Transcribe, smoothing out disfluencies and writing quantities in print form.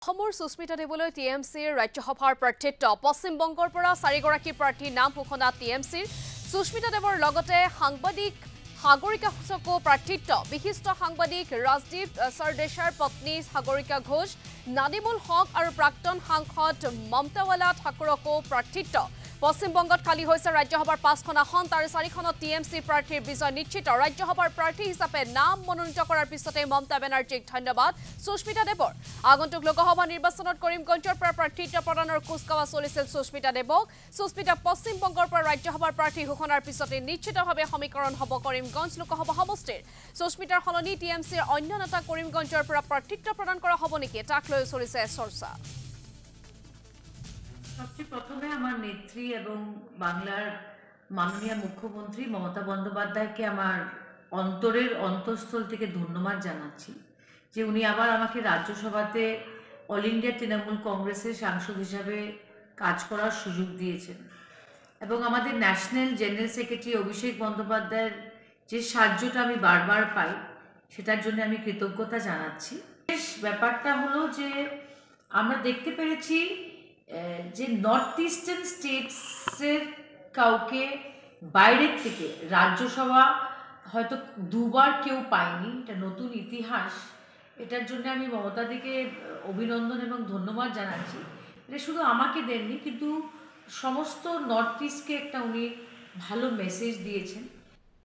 অসমৰ সুস্মিতা দেৱলৈ টিএমচিৰ ৰাজ্যসভাৰ প্ৰাৰ্থিত্ব পশ্চিমবংগৰ পৰা 4গৰাকী প্ৰাৰ্থীৰ নাম ঘোষণা টিএমচিৰ সুস্মিতা দেৱৰ লগতে সাংবাদিক সাগৰিকা ঘোষকো প্ৰাৰ্থিত্ব বিশিষ্ট সাংবাদিক ৰাজদীপ সৰদেশাৰ পত্নী সাগৰিকা ঘোষ নাদিমুল হক আৰু প্ৰাক্তন সাংসদ মমতাৱালা ঠাকুৰকো প্ৰাৰ্থিত্ব পশ্চিমবংগত কালি হৈছে ৰাজ্যসভাৰ 5খন আসন তাৰে 4খনত টিএমচি প্ৰাৰ্থীৰ বিজয় নিশ্চিত ৰাজ্যসভাৰ প্ৰাৰ্থী হিচাপে নাম মনোনীত কৰাৰ পিছতে মমতা বেনাৰ্জীক ধন্যবাদ সুস্মিতা দেৱৰ আগন্তুক লোকসভা নিৰ্বাচনত কৰিমগঞ্জৰ পৰা প্ৰাৰ্থিত্ব প্ৰদানৰ কুচকাৱা চলিছিল সুস্মিতা দেৱক সুস্মিতা পশ্চিমবংগৰ পৰা ৰাজ্যসভাৰ প্ৰাৰ্থী ঘোষণাৰ পিছতে নিশ্চিতভাৱে সমীকৰণ হ'ব কৰিমগঞ্জ লোকসভা সমষ্টিৰ সুস্মিতাৰ সলনি টিএমচিৰ অন্য নেতা কৰিমগঞ্জৰ পৰা প্ৰাৰ্থিত্ব প্ৰদান কৰা হ'ব নেকি তাক লৈ চলিছে চৰ্চা সবচেয়ে প্রথমে আমার নেত্রী এবং বাংলার মাননীয় মুখ্যমন্ত্রী মমতা বন্দ্যোপাধ্যায়কে আমার অন্তরের অন্তঃস্থল থেকে ধন্যবাদ জানাচ্ছি যে উনি আবার আমাকে রাজ্যসভাতে অল ইন্ডিয়া তৃণমূল কংগ্রেসের সাংসদ হিসাবে কাজ করার সুযোগ দিয়েছেন এবং আমাদের ন্যাশনাল জেনারেল সেক্রেটারি অভিষেক বন্দ্যোপাধ্যায়ের যে সাহায্যটা আমি বারবার পাই সেটার জন্য আমি কৃতজ্ঞতা জানাচ্ছি ব্যাপারটা হলো যে আমরা দেখতে পেরেছি যে নর্থ ইস্টার্ন স্টেটসের কাউকে বাইরের থেকে রাজ্যসভা হয়তো দুবার কেউ পায়নি এটা নতুন ইতিহাস এটার জন্য আমি মমতাদিকে অভিনন্দন এবং ধন্যবাদ জানাচ্ছি এটা শুধু আমাকে দেননি কিন্তু সমস্ত নর্থ ইস্টকে একটা উনি ভালো মেসেজ দিয়েছেন